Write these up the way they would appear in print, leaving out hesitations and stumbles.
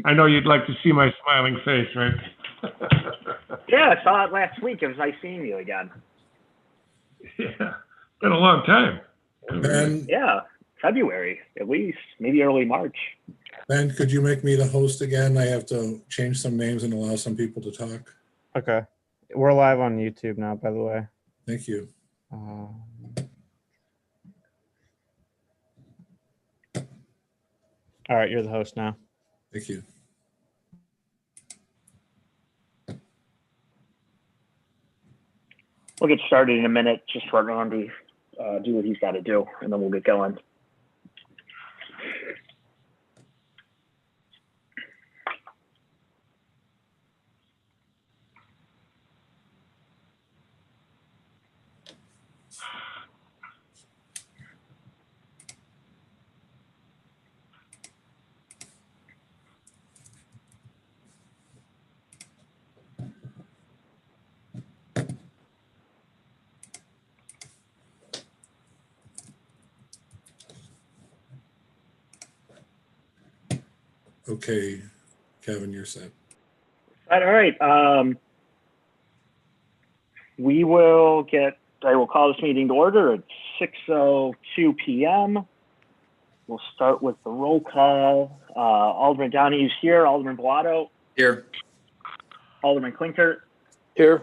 I know you'd like to see my smiling face, right? Yeah, I saw it last week. It was nice seeing you again. Yeah, been a long time. Ben, Yeah, February at least, maybe early March. Ben, could you make me the host again? I have to change some names and allow some people to talk. Okay. We're live on YouTube now, by the way. Thank you. All right, you're the host now. Thank you. We'll get started in a minute. Just for Randy do what he's got to do, and then we'll get going. Okay, Kevin, you're set. All right. I will call this meeting to order at 6:02 p.m. We'll start with the roll call. Alderman Donahue's here. Alderman Bilotto. Here. Alderman Klinker. Here.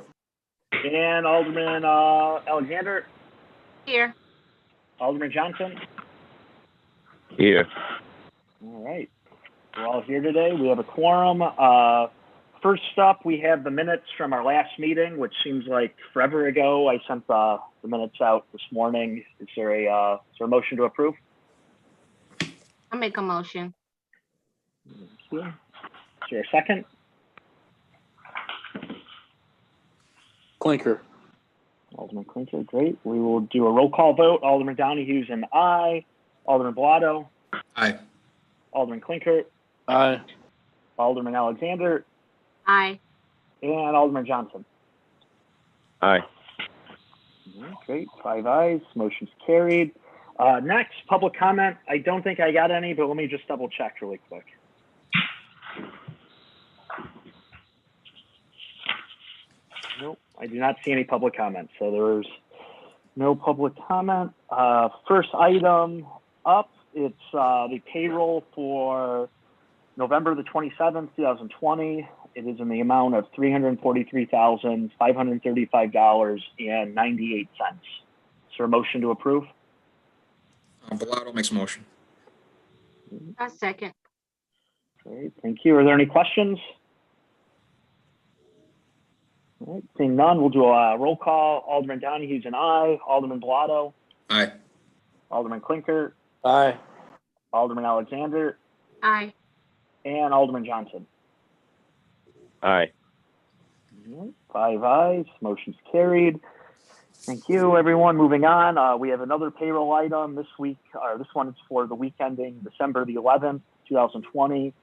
And Alderman Alexander. Here. Alderman Johnson. Here. All right. We're all here today. We have a quorum. First up, we have the minutes from our last meeting, which seems like forever ago. I sent the minutes out this morning. Is there a motion to approve? I'll make a motion. Thank you. Is there a second? Klinker. Alderman Klinker, great. We will do a roll call vote. Alderman Donahue's an aye. Alderman Bilotto. Aye. Alderman Klinker. Aye. Alderman Alexander. Aye. And Alderman Johnson. Aye. Great, 5 ayes, motion's carried. Next, public comment. I don't think I got any, but let me just double check really quick. Nope, I do not see any public comment, so there's no public comment. First item up, it's the payroll for November the 27th, 2020. It is in the amount of $343,535.98. Is there a motion to approve? Bilotto makes a motion. A second. Great, thank you. Are there any questions? All right, seeing none, we'll do a roll call. Alderman Donahue's an aye. Alderman Bilotto. Aye. Alderman Klinker. Aye. Alderman Alexander. Aye. And Alderman Johnson. Aye. 5 ayes, motion's carried. Thank you, everyone. Moving on, we have another payroll item this week. This one is for the week ending December the 11th, 2020.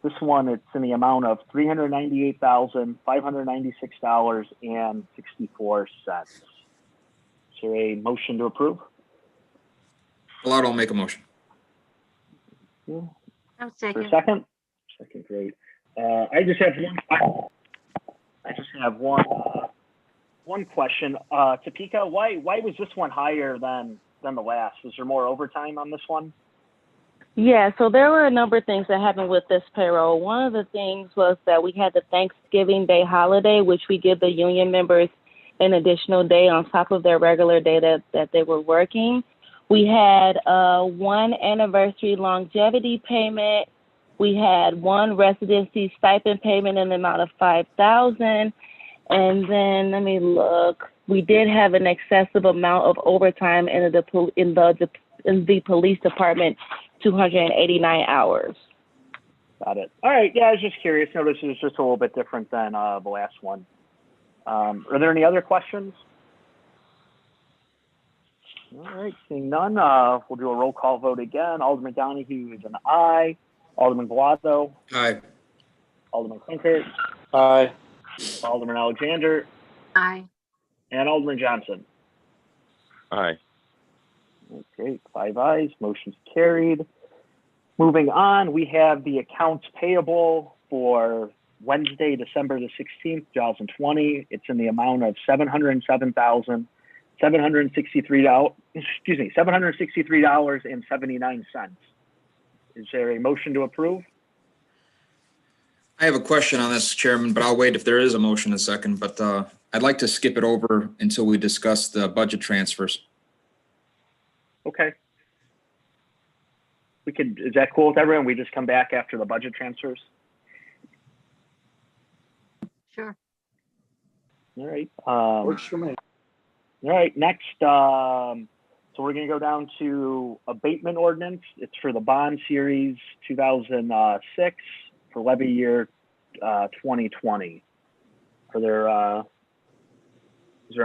This one, it's in the amount of $398,596.64. Is there a motion to approve? Bilotto will make a motion. I'll For a second. second? Second, great. I just have one question. Topeka, why was this one higher than the last? Was there more overtime on this one? Yeah, so there were a number of things that happened with this payroll. One of the things was that we had the Thanksgiving Day holiday, which we give the union members an additional day on top of their regular day that they were working. We had one anniversary longevity payment. We had one residency stipend payment in the amount of $5,000. And then let me look. We did have an excessive amount of overtime in the police department, 289 hours. Got it. All right. Yeah, I was just curious. Notice it was just a little bit different than the last one. Are there any other questions? All right. Seeing none, we'll do a roll call vote again. Alderman Donahue is an aye. Alderman Bilotto. Aye. Alderman Klinker. Aye. Alderman Alexander. Aye. And Alderman Johnson. Aye. Great. 5 ayes. Motion's carried. Moving on, we have the accounts payable for Wednesday, December the 16th, 2020. It's in the amount of $763.79. Is there a motion to approve? I have a question on this, Chairman, but I'll wait if there is a motion in a second. But I'd like to skip it over until we discuss the budget transfers. Okay. Is that cool with everyone? We just come back after the budget transfers? Sure. All right. Works for me. All right, next, so we're going to go down to Abatement Ordinance. It's for the bond series 2006 for levy year 2020. Is there a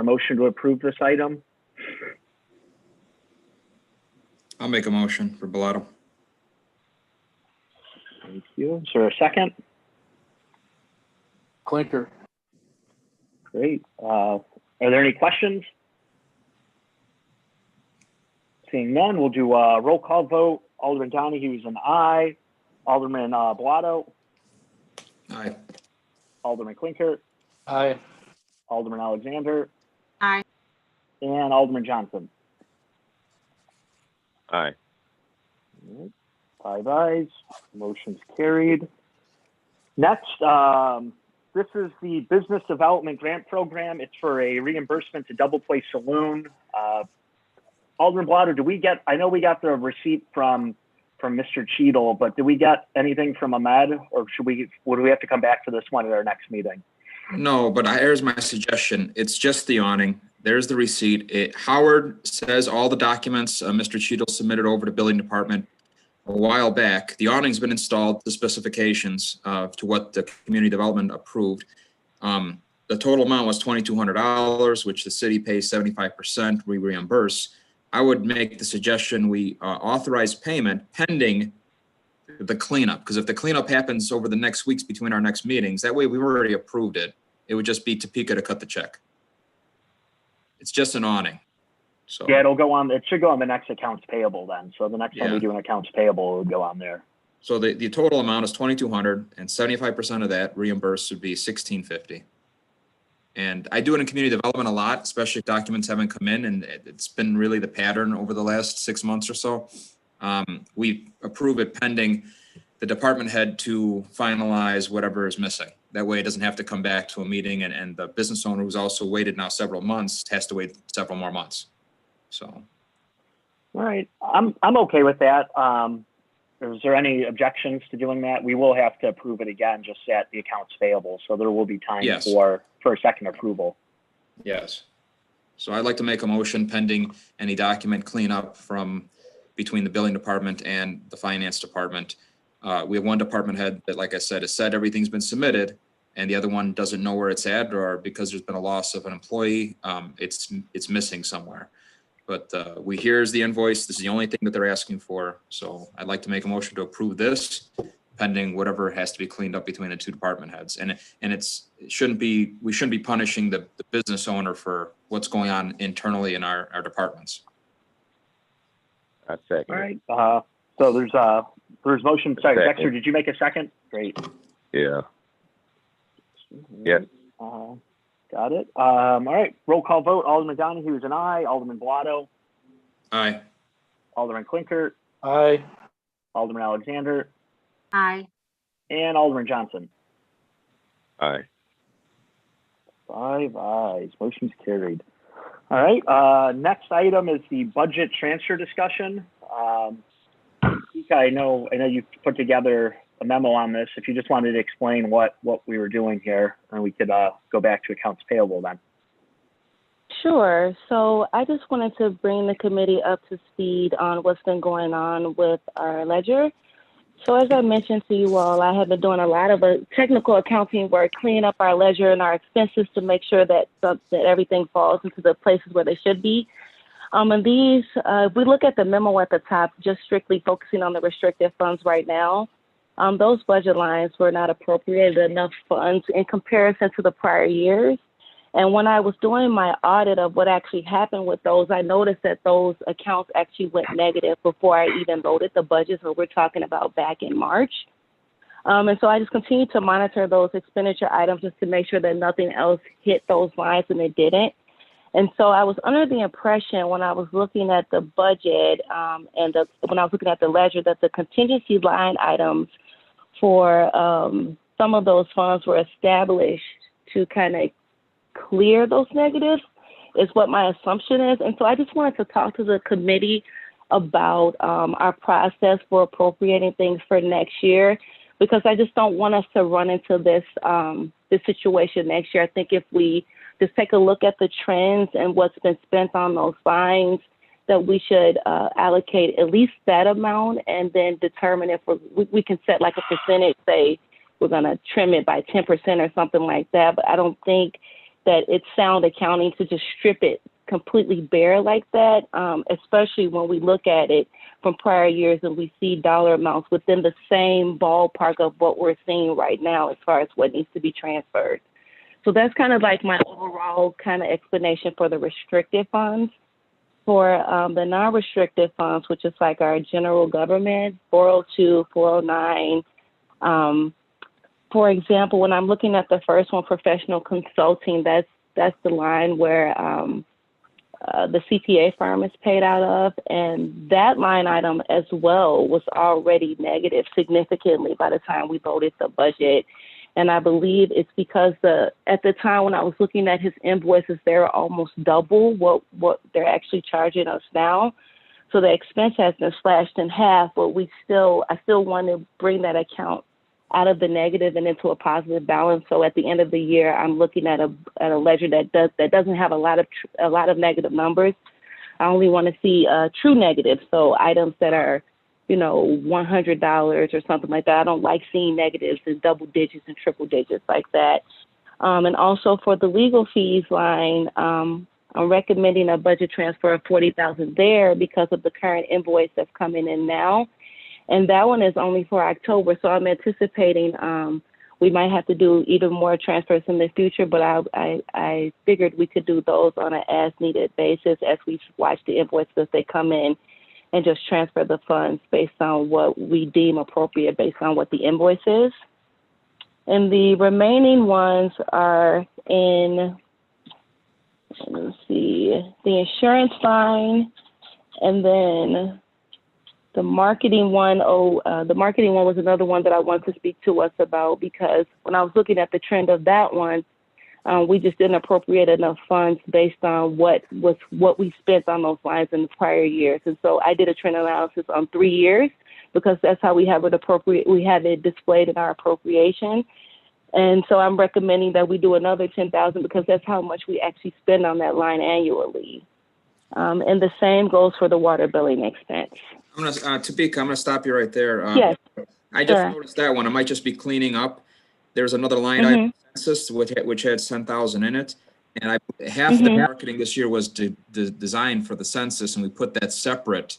motion to approve this item? I'll make a motion for Bilotto. Thank you. Is there a second? Klinker. Great. Are there any questions? Seeing none, we'll do a roll call vote. Alderman Donahue is an aye. Alderman Bilotto. Aye. Alderman Klinker. Aye. Alderman Alexander. Aye. And Alderman Johnson. Aye. All right. 5 ayes. Motion's carried. Next, this is the Business Development Grant Program. It's for a reimbursement to Double Play Saloon. Alderman Bilotto, I know we got the receipt from Mr. Cheadle, but did we get anything from Ahmed, or would we have to come back to this one at our next meeting? No, but here's my suggestion. It's just the awning. There's the receipt. Howard says all the documents Mr. Cheadle submitted over to Building Department a while back. The awning's been installed, the specifications to what the community development approved. The total amount was $2,200, which the city pays 75%. We reimburse. I would make the suggestion we authorize payment pending the cleanup, because if the cleanup happens over the next weeks between our next meetings, that way we've already approved it. It would just be Topeka to cut the check. It's just an awning. So Yeah, it should go on the next accounts payable then. So the next time we Yeah. do an accounts payable, it would go on there. So the total amount is $2,200, and 75% of that reimbursed would be $1,650. And I do it in community development a lot, especially if documents haven't come in, and it's been really the pattern over the last 6 months or so. We approve it pending the department head to finalize whatever is missing. That way it doesn't have to come back to a meeting, and the business owner who's also waited now several months has to wait several more months. So. All right, I'm okay with that. Is there any objections to doing that? We will have to approve it again, just at the accounts payable. So there will be time Yes. for a second approval. Yes. So I'd like to make a motion pending any document cleanup from between the building department and the finance department. We have one department head that, like I said, has said everything's been submitted, and the other one doesn't know where it's at, or because there's been a loss of an employee, it's missing somewhere. But here's the invoice. This is the only thing that they're asking for. So I'd like to make a motion to approve this pending whatever has to be cleaned up between the two department heads. And we shouldn't be punishing the business owner for what's going on internally in our departments. I second. All right. So there's motion. Sorry, Second. Dexter, did you make a second? Great. Yeah. Yes. Got it. All right. Roll call vote. Alderman Donahue is an aye. Alderman Bilotto. Aye. Alderman Klinker. Aye. Alderman Alexander. Aye. And Alderman Johnson. Aye. 5 ayes. Motion's carried. All right. Next item is the budget transfer discussion. Ika, I know you put together a memo on this. If you just wanted to explain what we were doing here, and we could go back to accounts payable then. Sure. So I just wanted to bring the committee up to speed on what's been going on with our ledger. So as I mentioned to you all, I have been doing a lot of technical accounting work, cleaning up our ledger and our expenses to make sure that everything falls into the places where they should be. And these, if we look at the memo at the top, just strictly focusing on the restricted funds right now, those budget lines were not appropriated enough funds in comparison to the prior years. And when I was doing my audit of what actually happened with those, I noticed that those accounts actually went negative before I even loaded the budget. So we're talking about back in March. And so I just continued to monitor those expenditure items just to make sure that nothing else hit those lines, and it didn't. And so I was under the impression when I was looking at the budget when I was looking at the ledger that the contingency line items for some of those funds were established to kind of clear those negatives is what my assumption is. And so I just wanted to talk to the committee about our process for appropriating things for next year, because I just don't want us to run into this situation next year. I think if we just take a look at the trends and what's been spent on those lines, that we should allocate at least that amount and then determine if we can set like a percentage, say we're going to trim it by 10% or something like that. But I don't think that it's sound accounting to just strip it completely bare like that, especially when we look at it from prior years and we see dollar amounts within the same ballpark of what we're seeing right now as far as what needs to be transferred. So that's kind of like my overall kind of explanation for the restricted funds. For the non-restricted funds, which is like our general government, 402, 409. For example, when I'm looking at the first one, professional consulting, that's the line where the CPA firm is paid out of. And that line item as well was already negative significantly by the time we voted the budget. And I believe it's because at the time when I was looking at his invoices, they're almost double what they're actually charging us now. So the expense has been slashed in half, but I still want to bring that account out of the negative and into a positive balance. So at the end of the year, I'm looking at a ledger that doesn't have a lot of negative numbers. I only want to see true negatives, so items that are $100 or something like that. I don't like seeing negatives in double digits and triple digits like that. And also for the legal fees line, I'm recommending a budget transfer of $40,000 there because of the current invoice that's coming in now. And that one is only for October. So I'm anticipating we might have to do even more transfers in the future, but I figured we could do those on an as needed basis as we watch the invoices as they come in, and just transfer the funds based on what we deem appropriate based on what the invoice is. And the remaining ones are in, let's see, the insurance line, and then the marketing one. The marketing one was another one that I wanted to speak to us about, because when I was looking at the trend of that one, we just didn't appropriate enough funds based on what we spent on those lines in the prior years. And so I did a trend analysis on 3 years, because that's how we have it displayed in our appropriation. And so I'm recommending that we do another $10,000, because that's how much we actually spend on that line annually. And the same goes for the water billing expense. Topeka, I'm gonna stop you right there. Yes. I just Sure. noticed that one. It might just be cleaning up. There's another line item, census, which had 10,000 in it. And half the marketing this year was designed for the census, and we put that separate.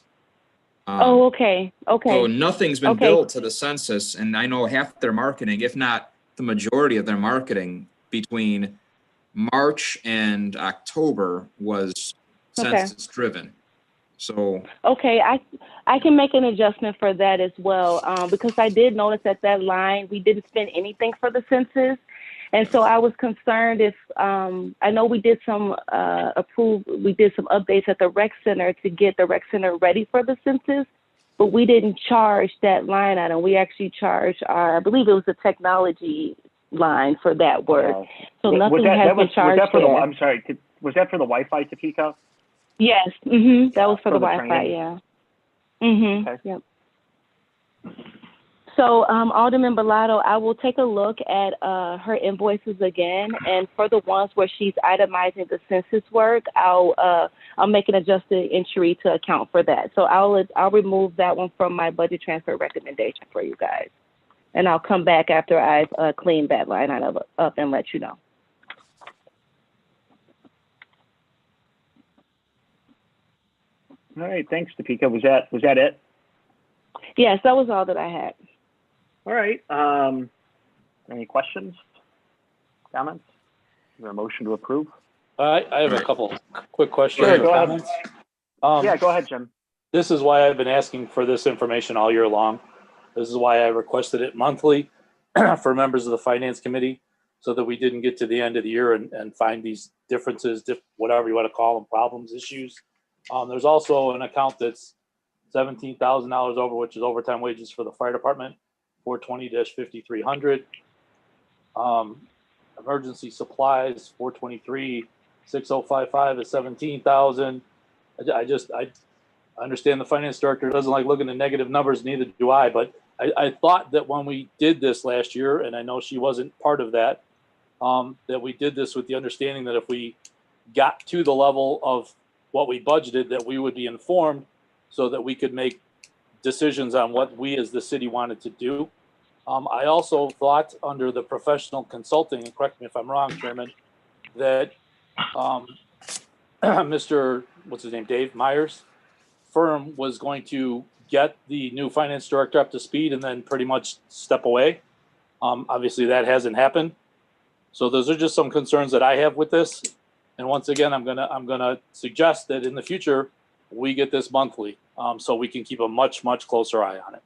Okay. So nothing's been billed to the census, and I know half their marketing, if not the majority of their marketing between March and October, was census driven. So okay, I can make an adjustment for that as well, because I did notice that line we didn't spend anything for the census, and so I was concerned if I know we did some updates at the rec center to get the rec center ready for the census, but we didn't charge that line item. We actually charged I believe it was the technology line for that work. So nothing has been charged. I'm sorry, was that for the Wi-Fi, Topeka? Yes, that was for the Wi-Fi, training? yeah. Okay. Yep. So Alderman Bilotto, I will take a look at her invoices again, and for the ones where she's itemizing the census work, I'll make an adjusted entry to account for that. So I'll remove that one from my budget transfer recommendation for you guys, and I'll come back after I've cleaned that line item up and let you know. All right, thanks, Topeka. Was that it? Yes, that was all that I had. All right. Any questions, comments? there a motion to approve? I have a couple quick questions. Sure, or go ahead. comments. Yeah, go ahead, Jim. This is why I've been asking for this information all year long. This is why I requested it monthly for members of the finance committee, so that we didn't get to the end of the year and find these differences, whatever you want to call them, problems, issues. There's also an account that's $17,000 over, which is overtime wages for the fire department, 420-5300. Emergency supplies, 423-6055 is 17,000. I understand the finance director doesn't like looking at negative numbers, neither do I, but I thought that when we did this last year, and I know she wasn't part of that, that we did this with the understanding that if we got to the level of what we budgeted, that we would be informed so that we could make decisions on what we as the city wanted to do. I also thought under the professional consulting, and correct me if I'm wrong, Chairman, that Mr. what's his name, Dave Myers' firm was going to get the new finance director up to speed and then pretty much step away. Obviously that hasn't happened. So those are just some concerns that I have with this. And once again, I'm gonna suggest that in the future, we get this monthly, so we can keep a much closer eye on it.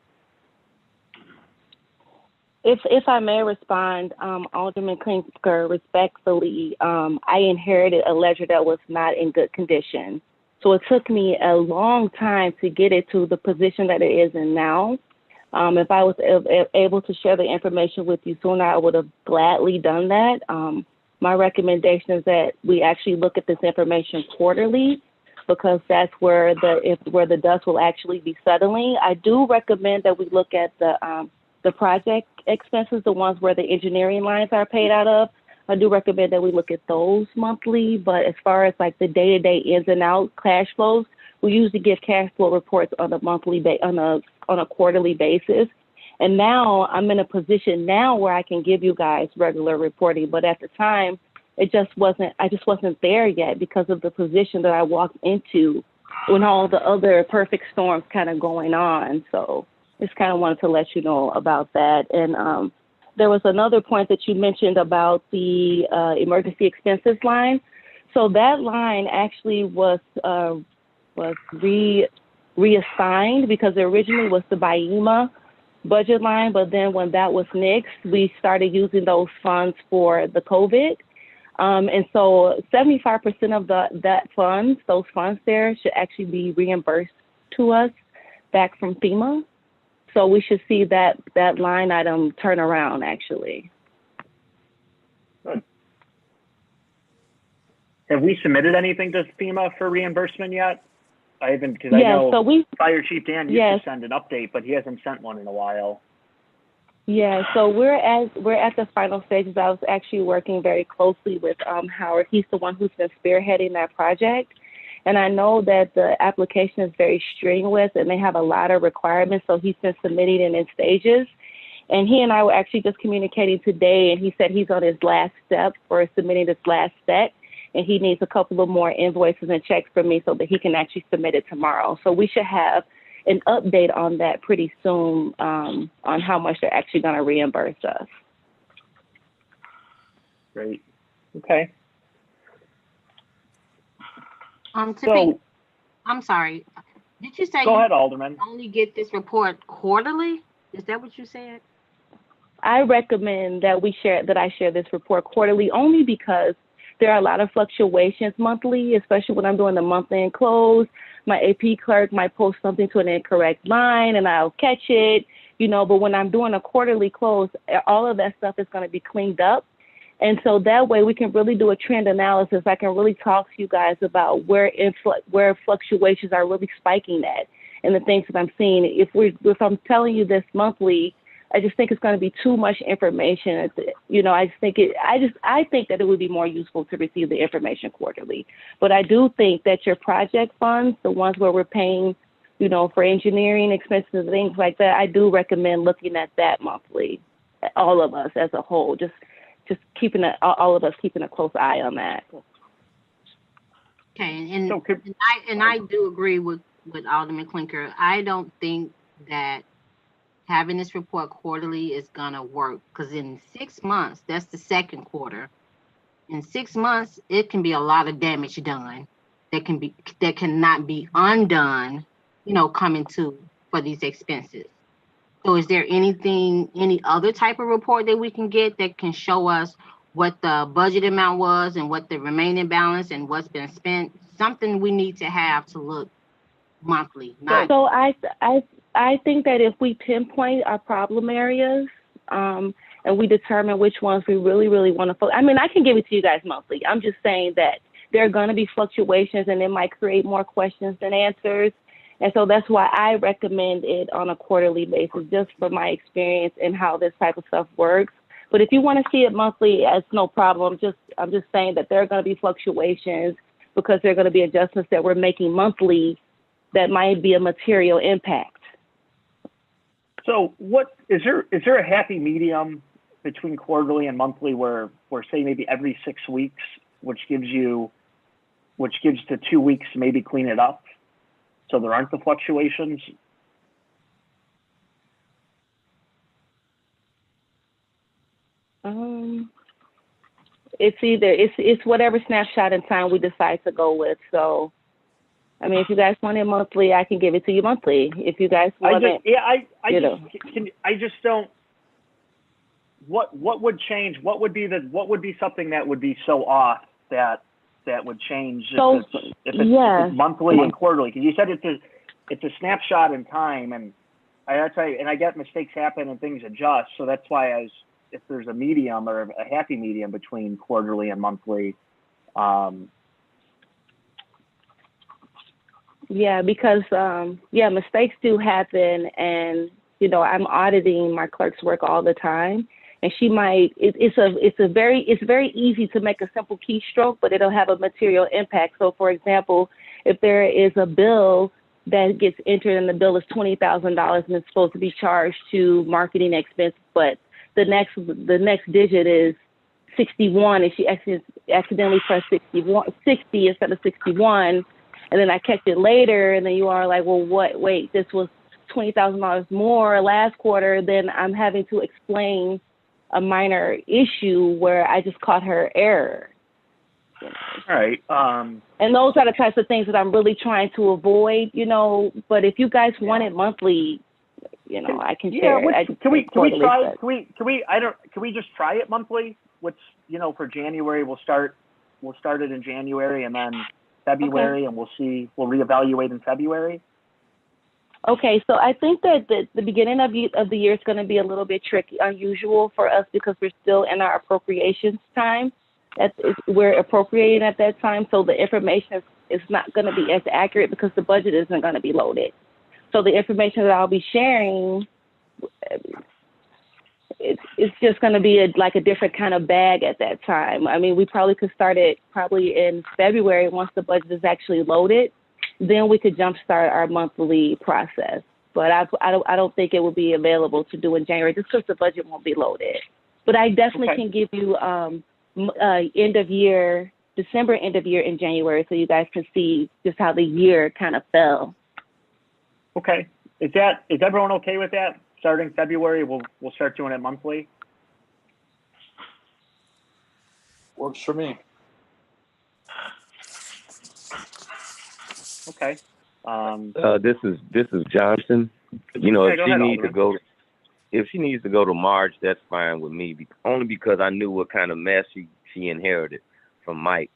If I may respond, Alderman Klinker, respectfully, I inherited a ledger that was not in good condition. So it took me a long time to get it to the position that it is in now. If I was able to share the information with you sooner, I would have gladly done that. My recommendation is that we actually look at this information quarterly, because that's where the dust will actually be settling. I do recommend that we look at the project expenses, the ones where the engineering lines are paid out of. I do recommend that we look at those monthly, but as far as like the day-to-day ins and outs, cash flows, we usually give cash flow reports on a on a quarterly basis. And now I'm in a position now where I can give you guys regular reporting, but at the time I just wasn't there yet because of the position that I walked into when all the other perfect storms kind of going on. So just kind of wanted to let you know about that. And there was another point that you mentioned about the emergency expenses line. So that line actually was reassigned because it originally was the BIEMA budget line, but then when that was nixed, we started using those funds for the COVID. And so 75% of those funds there should actually be reimbursed to us back from FEMA. So we should see that line item turn around, actually. Good. Have we submitted anything to FEMA for reimbursement yet? I haven't, because I know Fire Chief Dan used to send an update, but he hasn't sent one in a while. Yeah, so we're at the final stages. I was actually working very closely with Howard. He's the one who's been spearheading that project. And I know that the application is very strenuous and they have a lot of requirements. So he's been submitting it in stages. And he and I were actually just communicating today, and he said he's on his last step for submitting this last set. And he needs a couple of more invoices and checks from me so that he can actually submit it tomorrow. So we should have an update on that pretty soon, on how much they're actually going to reimburse us. Great. Okay. I'm sorry. Did you say Go ahead, Alderman. only get this report quarterly? Is that what you said? I recommend that I share this report quarterly, only because there are a lot of fluctuations monthly, especially when I'm doing the month-end close. My AP clerk might post something to an incorrect line and I'll catch it, but when I'm doing a quarterly close, all of that stuff is going to be cleaned up. And so that way we can really do a trend analysis. I can really talk to you guys about where fluctuations are really spiking at and the things that I'm seeing. If I'm telling you this monthly, I just think it's going to be too much information. I think that it would be more useful to receive the information quarterly. But I do think that your project funds, the ones where we're paying, for engineering expenses and things like that, I do recommend looking at that monthly. All of us as a whole, just all of us keeping a close eye on that. Okay, and I do agree with Alderman Klinker. I don't think that having this report quarterly is gonna work, because in 6 months, that's the second quarter, in 6 months, it can be a lot of damage done that cannot be undone, coming for these expenses. So is there any other type of report that we can get that can show us what the budget amount was and what the remaining balance and what's been spent? Something we need to have to look monthly. So I think that if we pinpoint our problem areas, and we determine which ones we really, really want to focus. I mean, I can give it to you guys monthly. I'm just saying that there are going to be fluctuations and it might create more questions than answers. And so that's why I recommend it on a quarterly basis, just from my experience and how this type of stuff works. But if you want to see it monthly, it's no problem. I'm just saying that there are going to be fluctuations because there are going to be adjustments that we're making monthly that might be a material impact. So what is there a happy medium between quarterly and monthly where say maybe every 6 weeks, which gives the 2 weeks to maybe clean it up so there aren't the fluctuations? It's whatever snapshot in time we decide to go with. So, I mean, if you guys want it monthly, I can give it to you monthly. If you guys want I just don't. What would change? What would be something that would be so off that would change if it's monthly and quarterly? Because you said it's a snapshot in time, and I get mistakes happen and things adjust. So that's why if there's a medium or a happy medium between quarterly and monthly. Because mistakes do happen, and I'm auditing my clerk's work all the time, and she might. It's very easy to make a simple keystroke, but it'll have a material impact. So, for example, if there is a bill that gets entered and the bill is $20,000 and it's supposed to be charged to marketing expense, but the next digit is 61, and she accidentally pressed 60 instead of 61. And then I checked it later, and then you are like, well, wait, this was $20,000 more last quarter. Then I'm having to explain a minor issue where I just caught her error. All right. And those are the types of things that I'm really trying to avoid, but if you guys want it monthly, I can share it. Can we just try it monthly? For January, we'll start it in January, and then February, and we'll reevaluate in February. Okay, so I think that the beginning of the year is going to be a little bit unusual for us because we're still in our appropriations time. We're appropriating at that time, so the information is not going to be as accurate because the budget isn't going to be loaded. So the information that I'll be sharing, it's just going to be a different kind of bag at that time. I mean, we probably could start it probably in February once the budget is actually loaded. Then we could jumpstart our monthly process. But I don't think it will be available to do in January just because the budget won't be loaded. But I definitely can give you December end of year in January so you guys can see just how the year kind of fell. Okay. Is everyone okay with that? Starting February, we'll start doing it monthly. Works for me. Okay. This is Johnson. If she needs to go to March, that's fine with me. Only because I knew what kind of mess she inherited from Mike.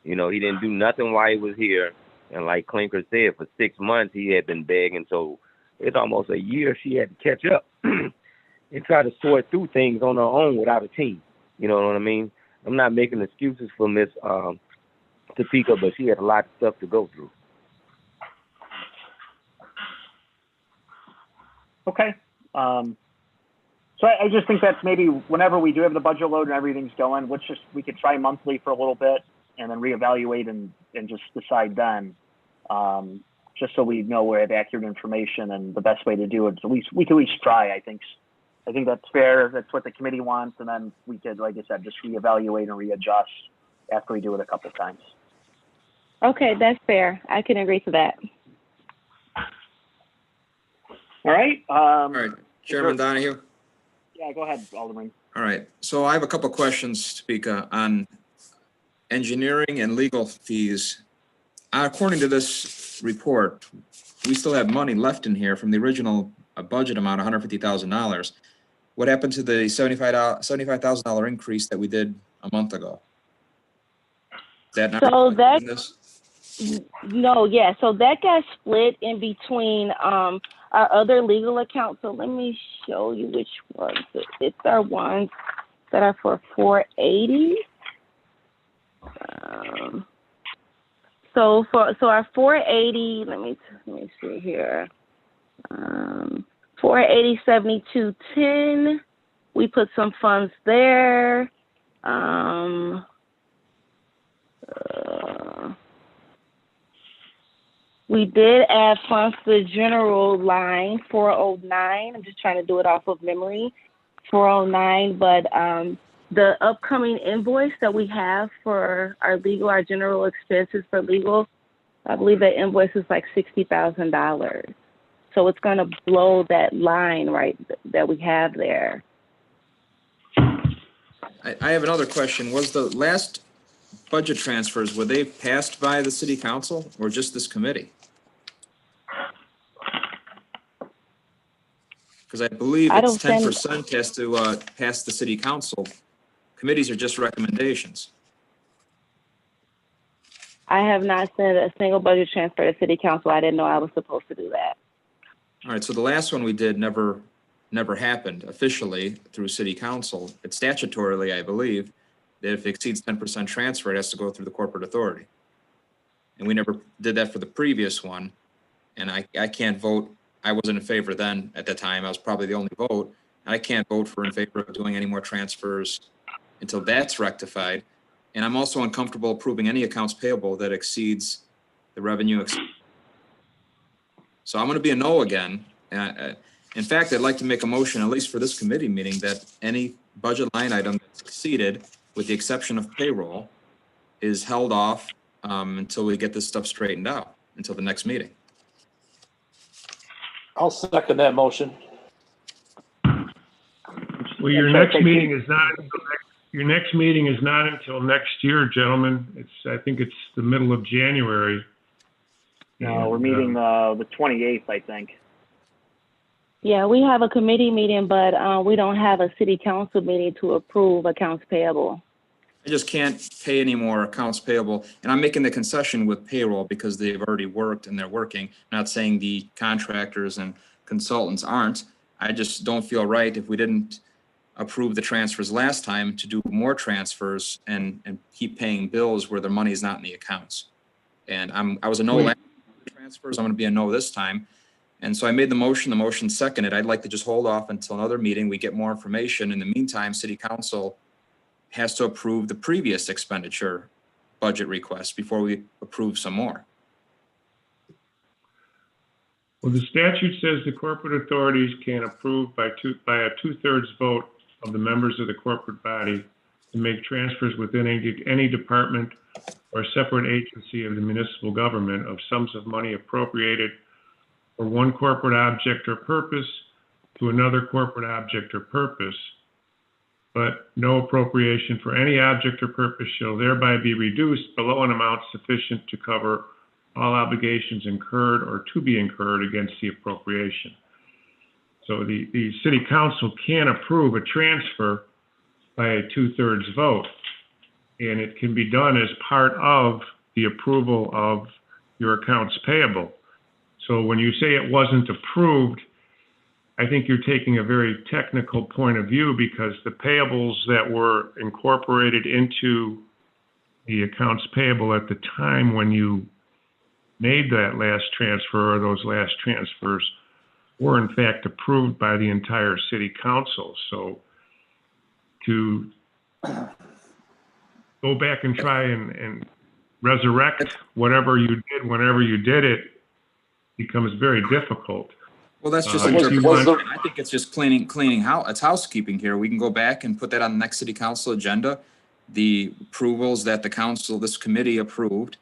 He didn't do nothing while he was here, and like Klinker said, for 6 months he had been begging. So it's almost a year she had to catch up and try to sort through things on her own without a team. You know what I mean? I'm not making excuses for Miss Topeka, but she had a lot of stuff to go through. Okay. So I just think that's maybe whenever we do have the budget load and everything's going, we could try monthly for a little bit and then reevaluate and just decide then. Just so we know we have accurate information, and the best way to do it. So we can at least try. I think that's fair. That's what the committee wants, and then we could, like I said, just reevaluate and readjust after we do it a couple of times. Okay, that's fair. I can agree to that. All right. All right, Chairman Donahue. Yeah, go ahead, Alderman. All right, so I have a couple of questions, Topeka, on engineering and legal fees, according to this report, we still have money left in here from the original budget amount, $150,000. What happened to the $75,000 increase that we did a month ago? Is that not So reflected in this? No, yeah. So that got split in between our other legal accounts. So let me show you which ones. It's our ones that are for 480. So our 480. Let me see here. 480.7210. We put some funds there. We did add funds to the general line, 409. I'm just trying to do it off of memory, 409. But the upcoming invoice that we have for our general expenses for legal, I believe that invoice is like $60,000. So it's going to blow that line right that we have there. I have another question. Was the last budget transfers, were they passed by the city council or just this committee? Because I believe it's 10% has to pass the city council. Committees are just recommendations. I have not sent a single budget transfer to city council. I didn't know I was supposed to do that. All right, so the last one we did never happened officially through city council. It's statutorily, I believe, that if it exceeds 10% transfer, it has to go through the corporate authority. And we never did that for the previous one. And I can't vote. I wasn't in favor then at the time. I was probably the only vote. I can't vote for in favor of doing any more transfers until that's rectified. And I'm also uncomfortable approving any accounts payable that exceeds the revenue. So I'm going to be a no again. In fact, I'd like to make a motion, at least for this committee meeting, that any budget line item that's exceeded, with the exception of payroll, is held off until we get this stuff straightened out, until the next meeting. I'll second that motion. Well, your next meeting is not until next year, gentlemen. I think it's the middle of January. No, we're meeting the 28th, I think. Yeah, we have a committee meeting, but we don't have a city council meeting to approve accounts payable. I just can't pay any more accounts payable. And I'm making the concession with payroll because they've already worked and they're working. Not saying the contractors and consultants aren't. I just don't feel right if we didn't approve the transfers last time to do more transfers and keep paying bills where the money is not in the accounts. And I was a no last transfers. I'm going to be a no this time. And so I made the motion seconded. I'd like to just hold off until another meeting. We get more information. In the meantime, city council has to approve the previous expenditure budget request before we approve some more. Well, the statute says the corporate authorities can approve by a 2/3 vote of the members of the corporate body to make transfers within any department or separate agency of the municipal government of sums of money appropriated for one corporate object or purpose to another corporate object or purpose, but no appropriation for any object or purpose shall thereby be reduced below an amount sufficient to cover all obligations incurred or to be incurred against the appropriation. So the city council can approve a transfer by a 2/3 vote, and it can be done as part of the approval of your accounts payable. So when you say it wasn't approved, I think you're taking a very technical point of view, because the payables that were incorporated into the accounts payable at the time when you made that last transfer or those last transfers were in fact approved by the entire city council. So to go back and try and resurrect whatever you did whenever you did it becomes very difficult. Well, that's just interpretation. I think it's just it's housekeeping here. We can go back and put that on the next city council agenda, the approvals that the council, this committee approved,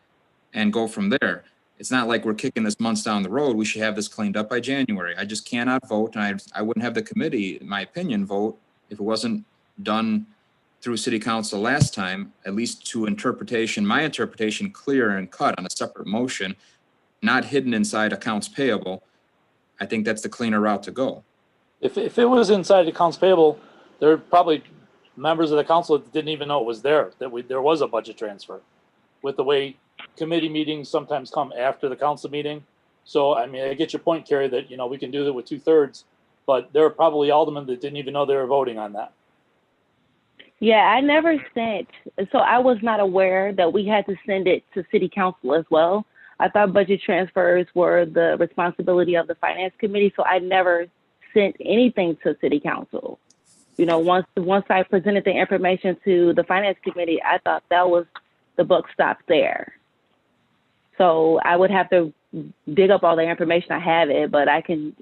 and go from there. It's not like we're kicking this months down the road. We should have this cleaned up by January. I just cannot vote, and I wouldn't have the committee, in my opinion, vote if it wasn't done through city council last time, at least to interpretation, my interpretation, clear and cut on a separate motion, not hidden inside accounts payable, I think that's the cleaner route to go. If it was inside accounts payable, there are probably members of the council that didn't even know it was there, there was a budget transfer. With the way committee meetings sometimes come after the council meeting. So, I mean, I get your point, Carrie, that, we can do that with 2/3, but there are probably aldermen that didn't even know they were voting on that. Yeah, I never sent, so I was not aware that we had to send it to city council as well. I thought budget transfers were the responsibility of the finance committee, so I never sent anything to city council. Once I presented the information to the finance committee, I thought that was the buck stopped there. So I would have to dig up all the information. I have it, but I can,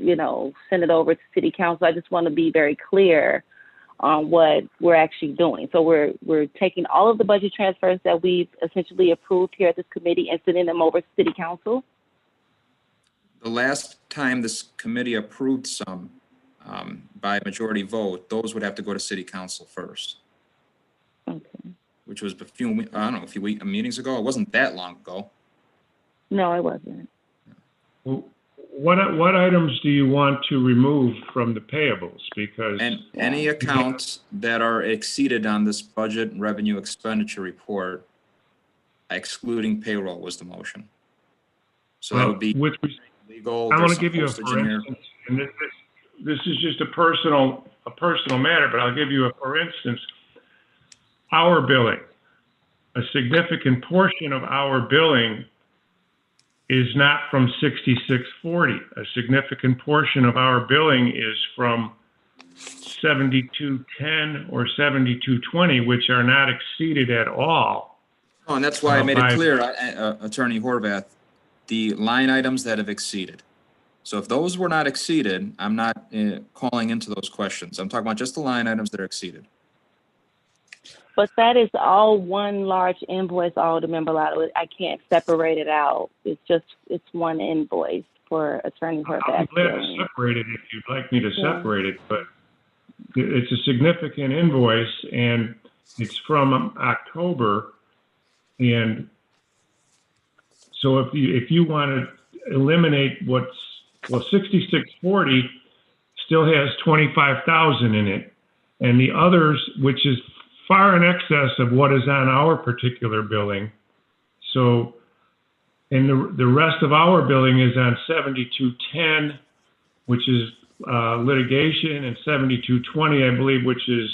send it over to city council. I just want to be very clear on what we're actually doing. So we're taking all of the budget transfers that we've essentially approved here at this committee and sending them over to city council. The last time this committee approved some by majority vote, those would have to go to city council first. Okay. Which was a few meetings ago. It wasn't that long ago. No, it wasn't. Well, what items do you want to remove from the payables? Because And any accounts that are exceeded on this budget revenue expenditure report, excluding payroll, was the motion. So that would be legal. I want there's to give you a some for postage in here. instance, and this is just a personal matter, but I'll give you a for instance. Our billing, a significant portion of our billing is not from 6640. A significant portion of our billing is from 7210 or 7220, which are not exceeded at all. Oh, and that's why I made it by- clear, Attorney Horvath, the line items that have exceeded. So if those were not exceeded, I'm not calling into those questions. I'm talking about just the line items that are exceeded. But that is all one large invoice, Alderman Bilotto. I can't separate it out. It's one invoice for Attorney I'm Horvath. glad to separate it if you'd like me to separate it, but it's a significant invoice and it's from October. And so if you want to eliminate 6640 still has 25,000 in it, and the others, which is far in excess of what is on our particular billing. So, and the rest of our billing is on 7210, which is litigation, and 7220, I believe, which is,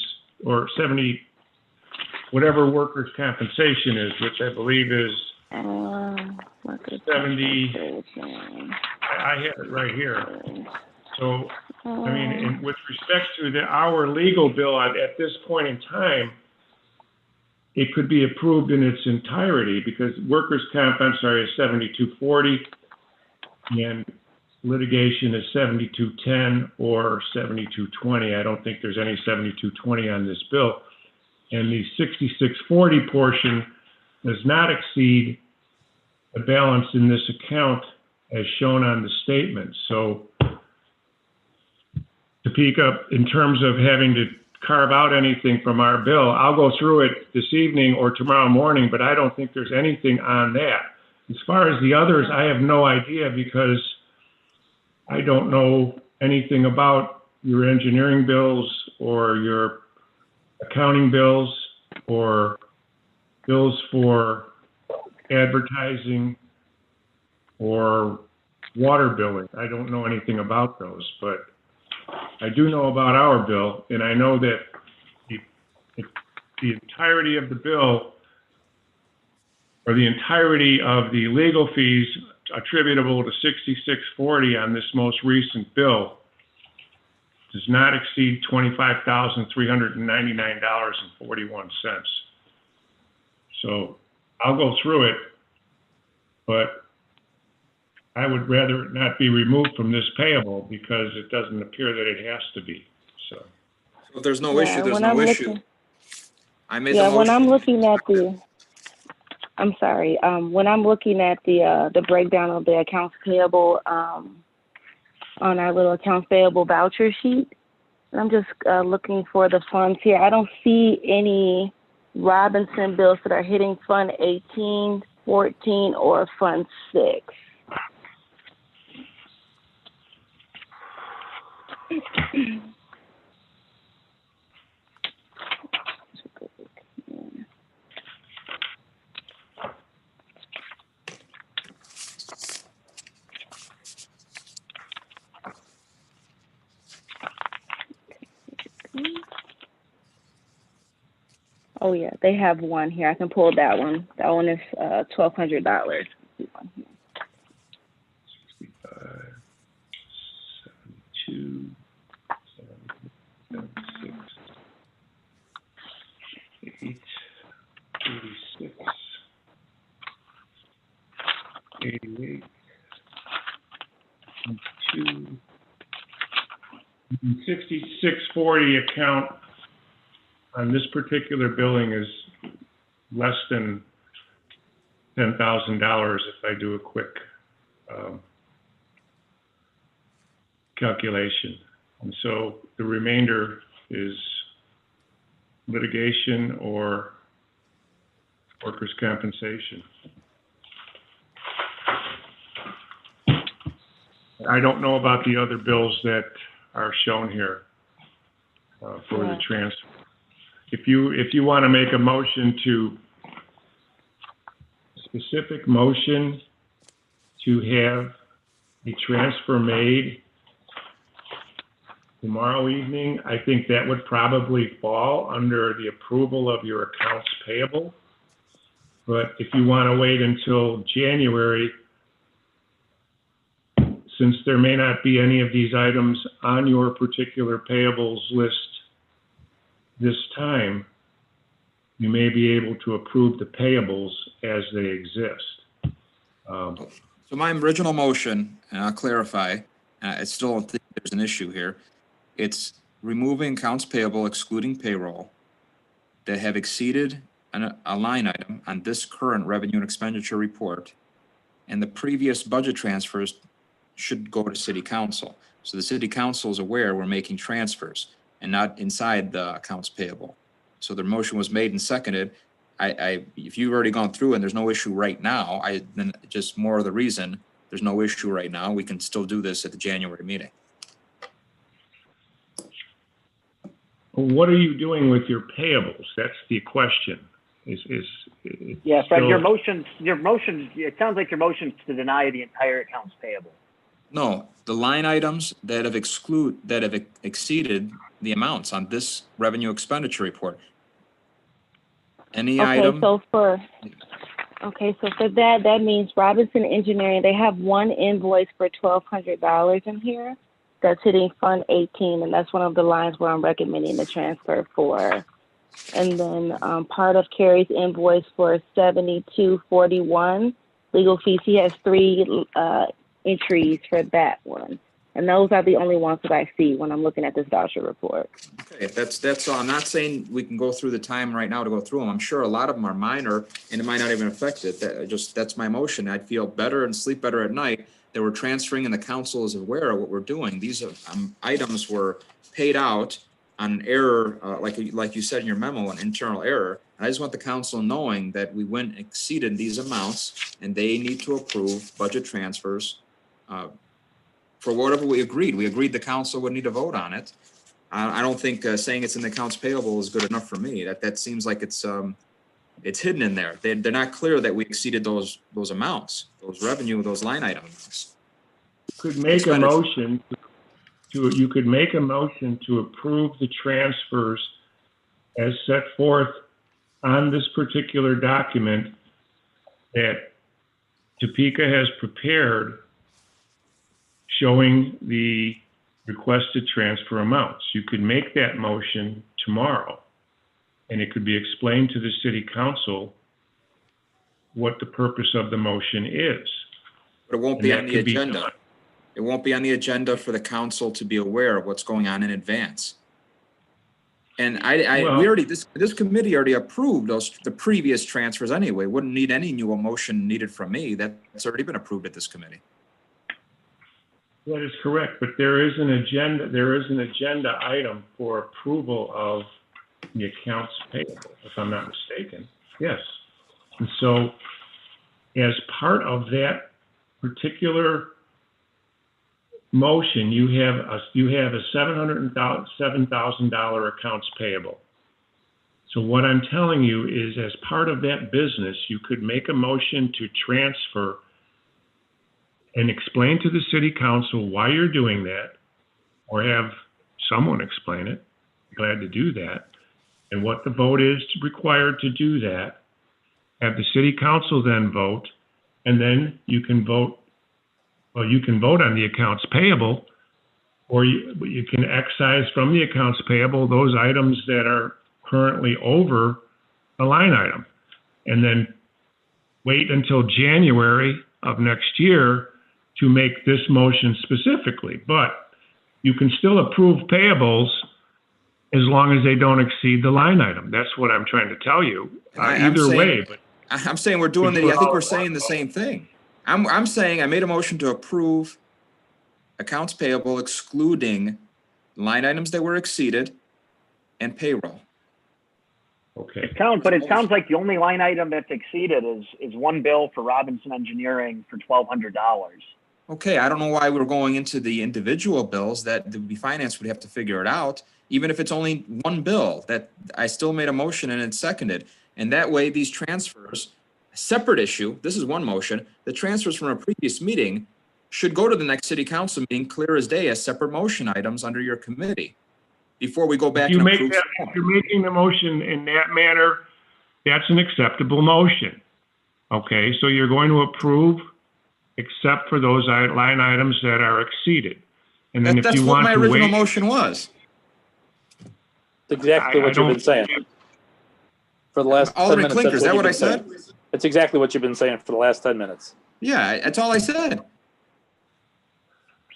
or 70, whatever workers' compensation is, which I believe is 70. I have it right here. So, I mean, and with respect to our legal bill at this point in time, it could be approved in its entirety because workers' comp, I'm sorry, is 7240 and litigation is 7210 or 7220. I don't think there's any 7220 on this bill. And the 6640 portion does not exceed the balance in this account as shown on the statement. So, Topeka, in terms of having to carve out anything from our bill, I'll go through it this evening or tomorrow morning, but I don't think there's anything on that. As far as the others, I have no idea because I don't know anything about your engineering bills or your accounting bills or bills for advertising or water billing. I don't know anything about those, but I do know about our bill, and I know that the entirety of the bill, or the entirety of the legal fees attributable to 6640 on this most recent bill, does not exceed $25,399.41. So I'll go through it, but I would rather it not be removed from this payable because it doesn't appear that it has to be. So if there's no issue, there's when no I'm issue. looking- I made the Yeah, motion. when I'm looking at the, I'm sorry, when I'm looking at the breakdown of the accounts payable on our little accounts payable voucher sheet, And I'm just looking for the funds here. I don't see any Robinson bills that are hitting Fund 18, 14, or Fund 6. Oh yeah, they have one here. I can pull that one. That one is $1,200. 72, 76, 8, 86, 88, 2, 6640 account on this particular billing is less than $10,000 if I do a quick calculation. And so the remainder is litigation or workers' compensation. I don't know about the other bills that are shown here for the transfer. If you want to make a motion specific motion to have a transfer made tomorrow evening, I think that would probably fall under the approval of your accounts payable. But if you want to wait until January, since there may not be any of these items on your particular payables list this time, you may be able to approve the payables as they exist. So my original motion, and I'll clarify, I still don't think there's an issue here. It's removing accounts payable excluding payroll that have exceeded a line item on this current revenue and expenditure report, and the previous budget transfers should go to city council. So the city council is aware we're making transfers and not inside the accounts payable. So the motion was made and seconded. If you've already gone through and there's no issue right now, then just more of the reason there's no issue right now, we can still do this at the January meeting. What are you doing with your payables? That's the question. Yeah, Fred, still... your motion, it sounds like your motion's to deny the entire accounts payable. No, the line items that have exceeded the amounts on this revenue expenditure report. Any item. So for that means Robinson Engineering, they have one invoice for $1,200 in here that's hitting Fund 18, and that's one of the lines where I'm recommending the transfer for. And then part of Carrie's invoice for $72.41 legal fees. He has 3 entries for that one, and those are the only ones that I see when I'm looking at this voucher report. Okay, that's all. I'm not saying we can go through the time right now to go through them. I'm sure a lot of them are minor and it might not even affect it. That's my motion. I'd feel better and sleep better at night that we're transferring and the council is aware of what we're doing. These items were paid out on an error, like you said in your memo, an internal error. And I just want the council knowing that we went and exceeded these amounts and they need to approve budget transfers for whatever we agreed. We agreed the council would need to vote on it. I don't think saying it's in the accounts payable is good enough for me. That seems like it's hidden in there. They're not clear that we exceeded those amounts, those revenue, those line items. You could make a motion to approve the transfers as set forth on this particular document that Topeka has prepared, showing the requested transfer amounts. You could make that motion tomorrow, and it could be explained to the city council what the purpose of the motion is. But it won't be on the agenda. It won't be on the agenda for the council to be aware of what's going on in advance. And this committee already approved the previous transfers anyway. Wouldn't need any new motion needed from me. That's already been approved at this committee. That is correct, but there is an agenda item for approval of the accounts payable, if I'm not mistaken. Yes. And so as part of that particular motion, you have a $707,000 accounts payable. So what I'm telling you is, as part of that business, you could make a motion to transfer and explain to the city council why you're doing that, or have someone explain it. Glad to do that. And what the vote is required to do that. Have the city council then vote, and then you can vote. Well, you can vote on the accounts payable, or you can excise from the accounts payable those items that are currently over a line item, and then wait until January of next year to make this motion specifically. But you can still approve payables as long as they don't exceed the line item. That's what I'm trying to tell you. Either way, but I'm saying we're doing I think we're saying the same thing. I'm saying I made a motion to approve accounts payable excluding line items that were exceeded and payroll. okay. It sounds like the only line item that's exceeded is one bill for Robinson Engineering for $1,200. Okay, I don't know why we're going into the individual bills. That the finance would have to figure it out. Even if it's only one bill, that I still made a motion and it's seconded. And that way these transfers, separate issue, this is one motion, the transfers from a previous meeting should go to the next city council meeting clear as day as separate motion items under your committee before we go back If and approve. if you're making the motion in that manner, that's an acceptable motion. Okay, so you're going to approve except for those line items that are exceeded. And then if That's you what want my to original wait, motion was. It's exactly what you've been saying for the last 10 Alderman minutes. Klinker, That's is that you've what I been saying. said? It's exactly what you've been saying for the last 10 minutes. Yeah, that's all I said.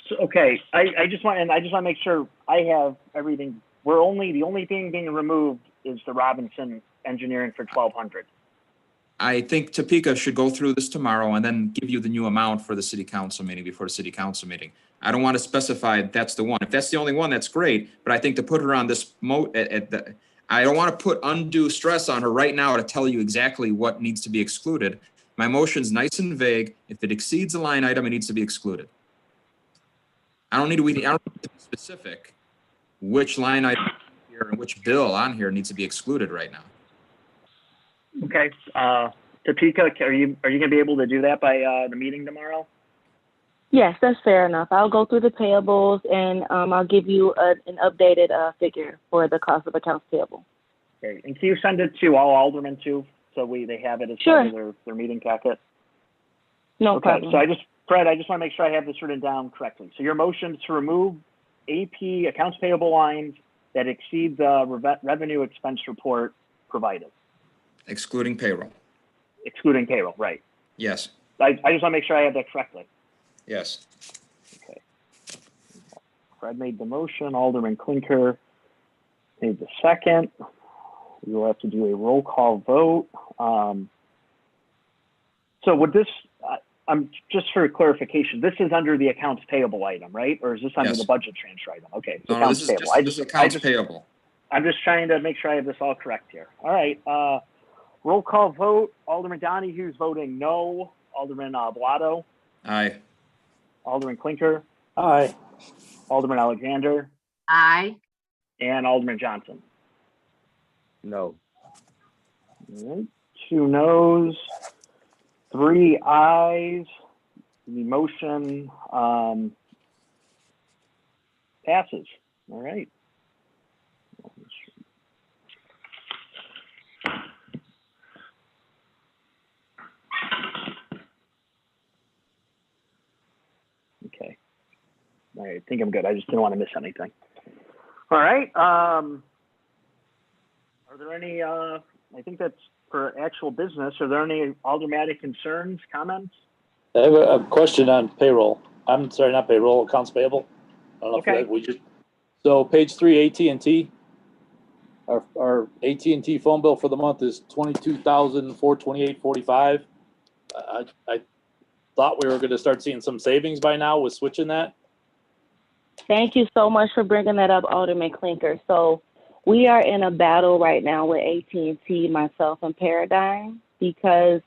So, okay, I just want to make sure I have everything. The only thing being removed is the Robinson Engineering for $1,200. I think Topeka should go through this tomorrow and then give you the new amount for the city council meeting before the city council meeting. I don't want to specify that's the one. If that's the only one, that's great. But I think to put her on this I don't want to put undue stress on her right now to tell you exactly what needs to be excluded. My motion's nice and vague. If it exceeds a line item, it needs to be excluded. I don't need to be specific which line item here and which bill on here needs to be excluded right now. Okay, Topeka, are you going to be able to do that by the meeting tomorrow? Yes, that's fair enough. I'll go through the payables and I'll give you an updated figure for the cost of accounts payable. Okay, and can you send it to all aldermen too, so they have it as part of their meeting packet? No problem. So Fred, I just want to make sure I have this written down correctly. So your motion is to remove AP accounts payable lines that exceed the revenue expense report provided. Excluding payroll. Excluding payroll, right. Yes. I just want to make sure I have that correctly. Yes. Okay. Fred made the motion, Alderman Klinker made the second. We will have to do a roll call vote. So would this, just for clarification, this is under the accounts payable item, right? Or is this under the budget transfer item? Okay. So No, this is accounts payable. I'm just trying to make sure I have this all correct here. All right. Roll call vote. Alderman Donahue is voting no. Alderman Bilotto. Aye. Alderman Klinker. Aye. Alderman Alexander. Aye. And Alderman Johnson. No. All right. 2 noes, 3 ayes. The motion passes. All right. Okay. All right, I think I'm good. I just didn't want to miss anything. All right. Are there any, I think that's for actual business. Are there any aldermanic concerns, comments? I have a question on payroll. I'm sorry, not payroll, accounts payable. I don't know Okay. if we just, so page 3, AT&T. Our AT&T phone bill for the month is $22,428.45. I thought we were going to start seeing some savings by now with switching that. Thank you so much for bringing that up, Alderman Klinker. So we are in a battle right now with AT&T, myself, and Paradigm, because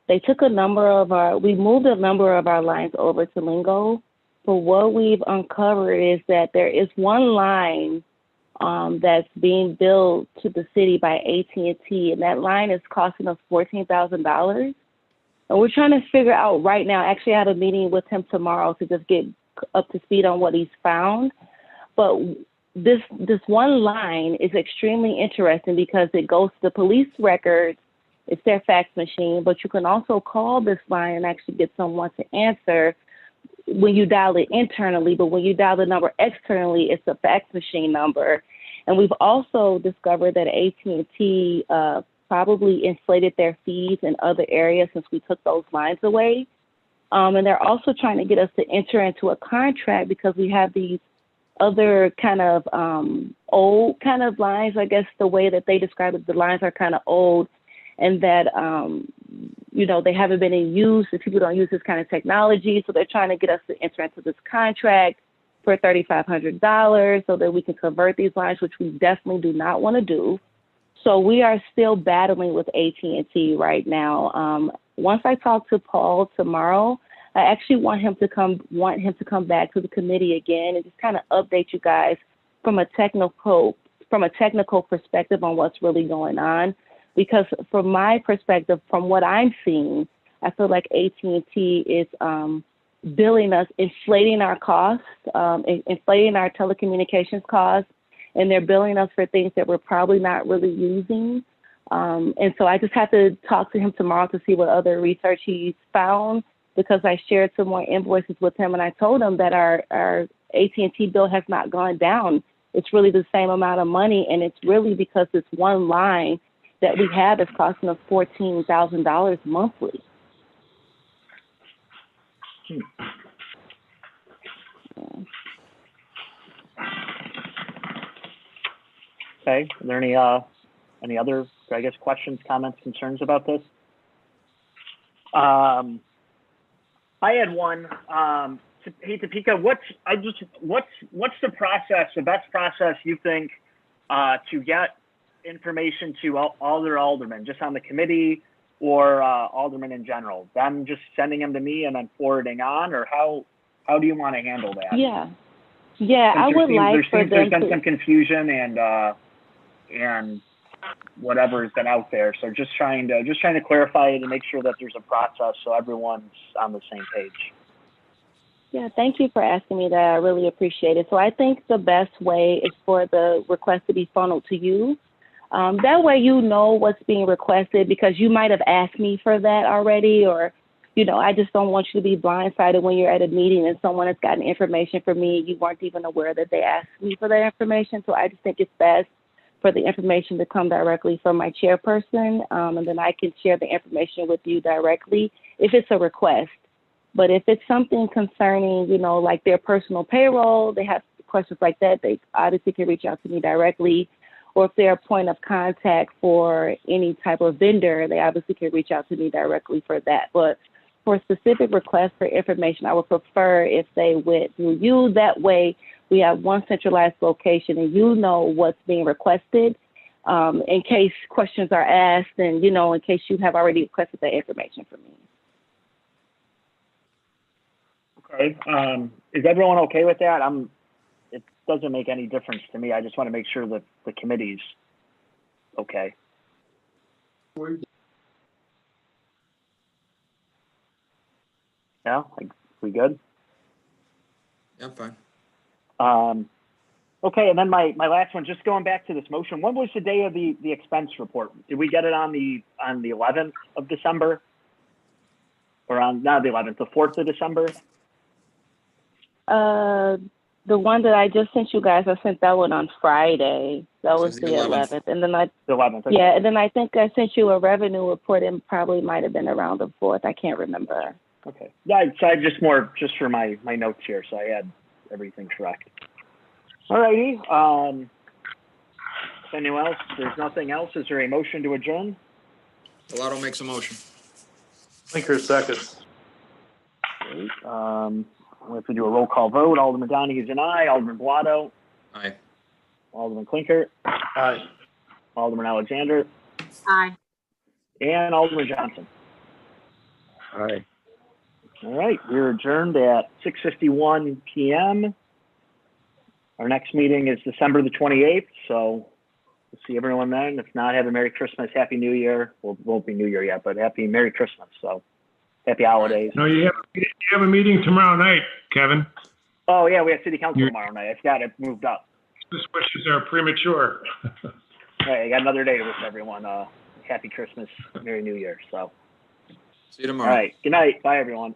they took we moved a number of our lines over to Lingo. But what we've uncovered is that there is one line that's being billed to the city by AT&T, and that line is costing us $14,000. And we're trying to figure out right now, actually I had a meeting with him tomorrow to just get up to speed on what he's found. But this one line is extremely interesting because it goes to the police records. It's their fax machine, but you can also call this line and actually get someone to answer when you dial it internally, but when you dial the number externally, it's a fax machine number. And we've also discovered that AT&T probably inflated their fees in other areas since we took those lines away. And they're also trying to get us to enter into a contract because we have these other kind of old kind of lines. I guess the way that they describe it, the lines are kind of old, and that they haven't been in use, and people don't use this kind of technology. So they're trying to get us to enter into this contract for $3,500 so that we can convert these lines, which we definitely do not want to do. So we are still battling with AT&T right now. Once I talk to Paul tomorrow, I actually want him to come back to the committee again and just kind of update you guys from a technical perspective on what's really going on. Because from my perspective, from what I'm seeing, I feel like AT&T is billing us, inflating our costs, inflating our telecommunications costs, and they're billing us for things that we're probably not really using. And so I just have to talk to him tomorrow to see what other research he's found, because I shared some more invoices with him, and I told him that our AT&T bill has not gone down. It's really the same amount of money, and it's really because this one line that we have is costing us $14,000 monthly. Okay, are there any other, I guess, questions, comments, concerns about this? I had one. Hey, Topeka, what's the process, the best process you think to get information to all their aldermen, just on the committee or aldermen in general? Them just sending them to me and then forwarding on, or how do you want to handle that? Yeah, I would like for them there's been some confusion and whatever has been out there. So just trying to clarify it and make sure that there's a process so everyone's on the same page. Yeah, thank you for asking me that. I really appreciate it. So I think the best way is for the request to be funneled to you. That way you know what's being requested, because you might have asked me for that already, or, I just don't want you to be blindsided when you're at a meeting and someone has gotten information from me. You weren't even aware that they asked me for that information. So I just think it's best for the information to come directly from my chairperson, and then I can share the information with you directly if it's a request. But if it's something concerning, like their personal payroll, they have questions like that, they obviously can reach out to me directly. Or if they're a point of contact for any type of vendor, they obviously can reach out to me directly for that. But for specific requests for information, I would prefer if they went through you. That way we have one centralized location and you know what's being requested, in case questions are asked and, in case you have already requested that information from me. Okay. Is everyone okay with that? It doesn't make any difference to me. I just want to make sure that the committee's okay. Yeah, we good? Yeah, fine. Okay, and then my last one, just going back to this motion, when was the day of the expense report? Did we get it on the 11th of December? Or not the 11th, the 4th of December? The one that I just sent you guys, I sent that one on Friday. That was the 11th. And then the 11th. Okay. Yeah, and then I think I sent you a revenue report, and probably might have been around the 4th. I can't remember. Okay. Yeah, so I just for my notes here, so I had everything correct. All righty. Anyone else? There's nothing else. Is there a motion to adjourn? Bilotto makes a motion. Klinker seconds. Great. we have to do a roll call vote. Alderman Donahue's an aye. Alderman Bilotto. Aye. Alderman Klinker. Aye. Alderman Alexander. Aye. And Alderman Johnson. Aye. All right, we're adjourned at 6:51 p.m. Our next meeting is December the 28th, so we'll see everyone then. If not, have a Merry Christmas, Happy New Year. Well, it won't be New Year yet, but Happy Merry Christmas. So happy holidays. No, you have a meeting tomorrow night, Kevin. Oh, yeah, we have City Council tomorrow night. I forgot it moved up. Christmas wishes are premature. All right, I got another day to wish everyone Happy Christmas, Merry New Year. So, See you all tomorrow. right, good night. Bye, everyone.